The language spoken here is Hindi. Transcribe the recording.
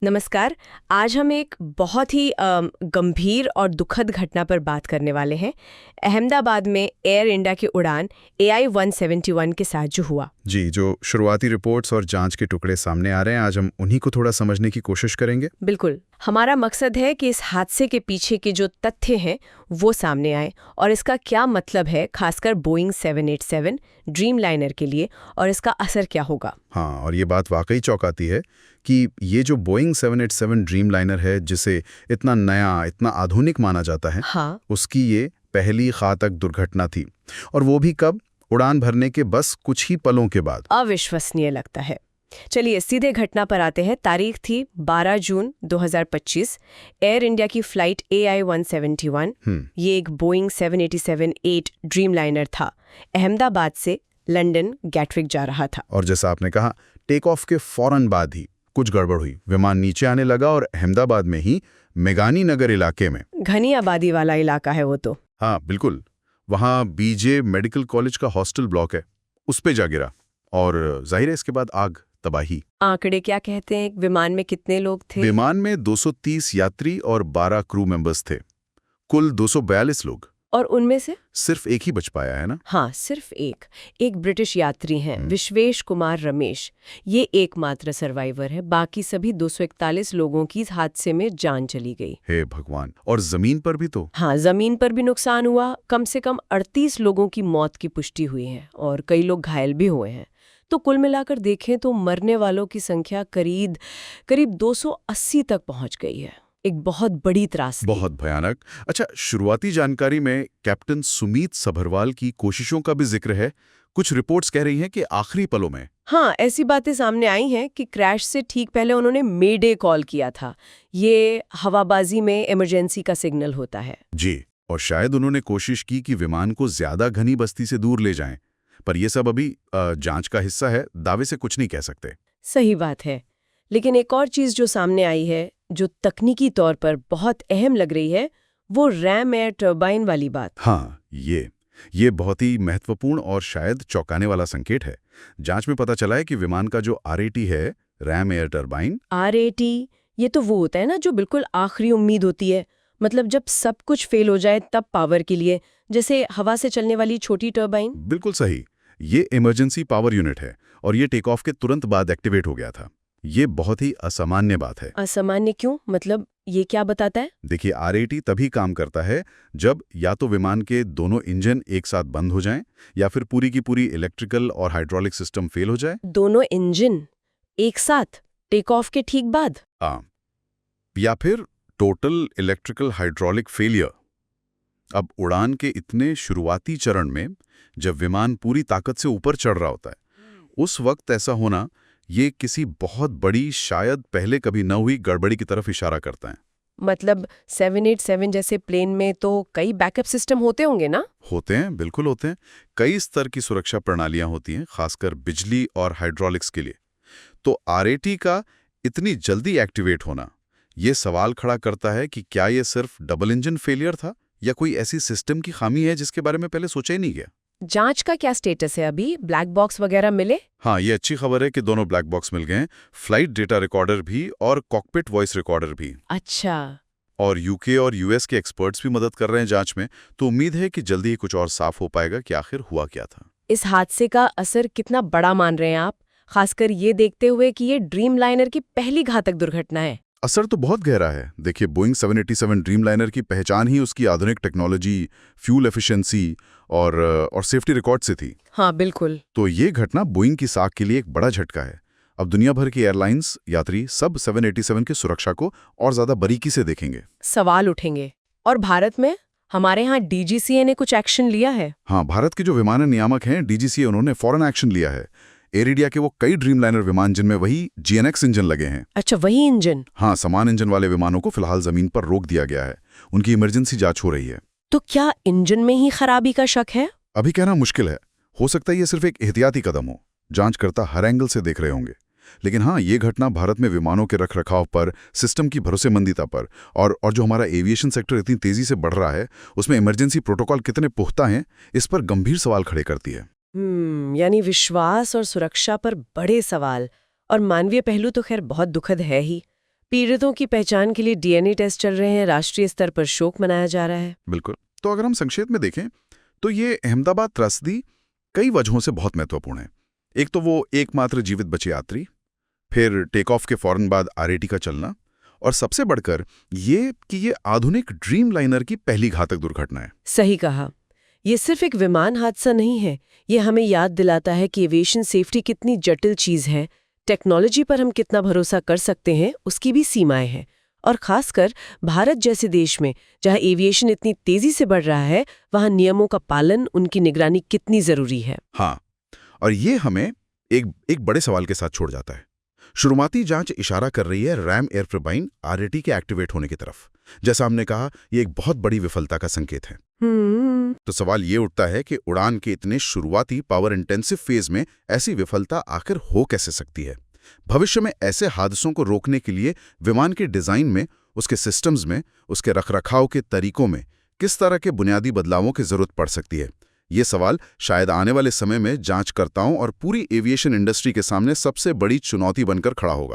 नमस्कार। आज हम एक बहुत ही गंभीर और दुखद घटना पर बात करने वाले हैं। अहमदाबाद में एयर इंडिया की उड़ान AI-171 के साथ जो हुआ। जी, जो शुरुआती रिपोर्ट्स और जांच के टुकड़े सामने आ रहे हैं, आज हम उन्हीं को थोड़ा समझने की कोशिश करेंगे। बिल्कुल, हमारा मकसद है कि इस हादसे के पीछे के जो तथ्य हैं वो सामने आए और इसका क्या मतलब है, खासकर बोइंग 787 ड्रीमलाइनर के लिए, और इसका असर क्या होगा। हाँ, और ये बात वाकई चौंकाती है कि ये जो बोइंग 787 ड्रीमलाइनर है, जिसे इतना नया, इतना आधुनिक माना जाता है, हाँ, उसकी ये पहली घातक दुर्घटना थी। और वो भी कब? उड़ान भरने के बस कुछ ही पलों के बाद। अविश्वसनीय लगता है। चलिए सीधे घटना पर आते हैं। तारीख थी 12 जून 2025। एयर इंडिया की फ्लाइट AI-171, ये एक बोइंग 787-8 ड्रीमलाइनर था, अहमदाबाद से लंदन गैटविक जा रहा था। और जैसा आपने कहा, टेक ऑफ के फौरन बाद ही कुछ गड़बड़ हुई। विमान नीचे आने लगा और अहमदाबाद में ही मेघानी नगर इलाके में, घनी आबादी वाला इलाका है वो तो। हाँ बिल्कुल, वहाँ BJ मेडिकल कॉलेज का हॉस्टल ब्लॉक है, उस पे जा गिरा। और जाहिर है इसके बाद आग, तबाही। आंकड़े क्या कहते हैं, विमान में कितने लोग थे? विमान में 230 यात्री और 12 क्रू मेंबर्स थे, कुल 242 लोग। और उनमें से सिर्फ एक ही बच पाया है ना? हाँ, सिर्फ एक ब्रिटिश यात्री हैं, विश्वेश कुमार रमेश। ये एकमात्र सर्वाइवर है। बाकी सभी 241 लोगों की इस हादसे में जान चली गई। हे भगवान! और जमीन पर भी तो? हाँ, जमीन पर भी नुकसान हुआ। कम से कम 38 लोगों की मौत की पुष्टि हुई है और कई लोग घायल भी हुए हैं। तो कुल मिलाकर देखें तो मरने वालों की संख्या करीब 280 तक पहुंच गई है। एक बहुत बड़ी त्रासदी। बहुत भयानक। अच्छा, शुरुआती जानकारी में कैप्टन सुमीत सभरवाल की कोशिशों का भी जिक्र है। कुछ रिपोर्ट्स कह रही हैं कि आखिरी पलों में। हाँ, ऐसी बातें सामने आई हैं कि क्रैश से ठीक पहले उन्होंने मेडे कॉल किया था। ये हवाबाजी में इमरजेंसी का सिग्नल होता है। जी, और शायद उन्होंने कोशिश की कि विमान को ज्यादा घनी बस्ती से दूर ले जाएं। पर यह सब अभी जांच का हिस्सा है, दावे से कुछ नहीं कह सकते। सही बात है। लेकिन एक और चीज जो सामने आई है, जो तकनीकी तौर पर बहुत अहम लग रही है, वो रैम एयर टर्बाइन वाली बात। हाँ, ये बहुत ही महत्वपूर्ण और शायद चौंकाने वाला संकेत है। जांच में पता चला है कि विमान का जो RAT है, रैम एयर टर्बाइन। RAT, ये तो वो होता है ना जो बिल्कुल आखिरी उम्मीद होती है। मतलब जब सब कुछ फेल हो जाए तब पावर के लिए, जैसे हवा से चलने वाली छोटी टर्बाइन। बिल्कुल सही। ये इमरजेंसी पावर यूनिट है और ये टेक ऑफ के तुरंत बाद एक्टिवेट हो गया था। ये बहुत ही असामान्य बात है। असामान्य क्यों? मतलब ये क्या बताता है? देखिए, RAT तभी काम करता है जब या तो विमान के दोनों इंजन एक साथ बंद हो जाएं, या फिर पूरी की पूरी इलेक्ट्रिकल और हाइड्रोलिक सिस्टम फेल हो जाए। दोनों इंजन एक साथ टेक ऑफ के ठीक बाद? या फिर टोटल इलेक्ट्रिकल हाइड्रोलिक फेलियर। अब उड़ान के इतने शुरुआती चरण में, जब विमान पूरी ताकत से ऊपर चढ़ रहा होता है, उस वक्त ऐसा होना ये किसी बहुत बड़ी, शायद पहले कभी न हुई गड़बड़ी की तरफ इशारा करता है। मतलब 787 जैसे प्लेन में तो कई बैकअप सिस्टम होते होंगे ना? होते हैं, बिल्कुल होते हैं। कई स्तर की सुरक्षा प्रणालियां होती हैं, खासकर बिजली और हाइड्रोलिक्स के लिए। तो RAT का इतनी जल्दी एक्टिवेट होना ये सवाल खड़ा करता है कि क्या ये सिर्फ डबल इंजन फेलियर था या कोई ऐसी सिस्टम की खामी है जिसके बारे में पहले सोचा ही नहीं गया। जांच का क्या स्टेटस है अभी? ब्लैक बॉक्स वगैरह मिले? हाँ, ये अच्छी खबर है कि दोनों ब्लैक बॉक्स मिल गए हैं, फ्लाइट डेटा रिकॉर्डर भी और कॉकपिट वॉइस रिकॉर्डर भी। अच्छा। और UK और US के एक्सपर्ट्स भी मदद कर रहे हैं जांच में, तो उम्मीद है कि जल्दी ही कुछ और साफ हो पाएगा कि आखिर हुआ क्या था। इस हादसे का असर कितना बड़ा मान रहे हैं आप, खासकर ये देखते हुए कि ये ड्रीमलाइनर की पहली घातक दुर्घटना है? असर तो बहुत गहरा है। देखिए, बोइंग 787 ड्रीमलाइनर की पहचान ही उसकी आधुनिक टेक्नोलॉजी, फ्यूल एफिशिएंसी और सेफ्टी रिकॉर्ड से थी। हाँ बिल्कुल। तो ये घटना बोइंग की साख के लिए एक बड़ा झटका है। अब दुनिया भर की एयरलाइंस यात्री सब 787 की सुरक्षा को और ज्यादा बारीकी से देखेंगे। सवाल उठेंगे। और भारत में हमारे यहाँ DGCA ने कुछ एक्शन लिया है? हाँ, भारत के जो विमानन नियामक हैं DGCA, उन्होंने फौरन एक्शन लिया है। एयर इंडिया के वो कई ड्रीमलाइनर विमान जिनमें वही GNX इंजन लगे हैं। अच्छा, वही इंजन? हाँ, समान इंजन वाले विमानों को फिलहाल जमीन पर रोक दिया गया है। उनकी इमरजेंसी जांच हो रही है। तो क्या इंजन में ही खराबी का शक है? अभी कहना मुश्किल है। हो सकता है ये सिर्फ एक एहतियाती कदम हो। जांचकर्ता हर एंगल से देख रहे होंगे। लेकिन हाँ, ये घटना भारत में विमानों के रखरखाव पर, सिस्टम की भरोसेमंदीता पर और जो हमारा एविएशन सेक्टर इतनी तेजी से बढ़ रहा है, उसमें इमरजेंसी प्रोटोकॉल कितने पुख्ता हैं, इस पर गंभीर सवाल खड़े करती है। यानी विश्वास और सुरक्षा पर बड़े सवाल। और मानवीय पहलू तो खैर बहुत दुखद है ही। पीड़ितों की पहचान के लिए डीएनए टेस्ट चल रहे हैं, राष्ट्रीय स्तर पर शोक मनाया जा रहा है। बिल्कुल। तो अगर हम संक्षेप में देखें तो ये अहमदाबाद त्रसदी कई वजहों से बहुत महत्वपूर्ण है। एक तो वो एकमात्र जीवित बचे यात्री, फिर टेक ऑफ के फौरन बाद आरएटी का चलना, और सबसे बढ़कर ये कि ये आधुनिक ड्रीम लाइनर की पहली घातक दुर्घटना है। सही कहा। ये सिर्फ एक विमान हादसा नहीं है, ये हमें याद दिलाता है कि एविएशन सेफ्टी कितनी जटिल चीज है, टेक्नोलॉजी पर हम कितना भरोसा कर सकते हैं उसकी भी सीमाएं हैं। और खासकर भारत जैसे देश में जहां एविएशन इतनी तेजी से बढ़ रहा है, वहां नियमों का पालन, उनकी निगरानी कितनी जरूरी है। हाँ, और ये हमें एक बड़े सवाल के साथ छोड़ जाता है। शुरुआती जांच इशारा कर रही है रैम एयरफ्रेबाइन आरएटी के एक्टिवेट होने की तरफ। जैसा हमने कहा, ये एक बहुत बड़ी विफलता का संकेत है। तो सवाल ये उठता है कि उड़ान के इतने शुरुआती पावर इंटेंसिव फेज में ऐसी विफलता आखिर हो कैसे सकती है। भविष्य में ऐसे हादसों को रोकने के लिए विमान के डिजाइन में, उसके सिस्टम्स में, उसके रखरखाव के तरीकों में किस तरह के बुनियादी बदलावों की जरूरत पड़ सकती है। ये सवाल शायद आने वाले समय में जांचकर्ताओं और पूरी एविएशन इंडस्ट्री के सामने सबसे बड़ी चुनौती बनकर खड़ा होगा।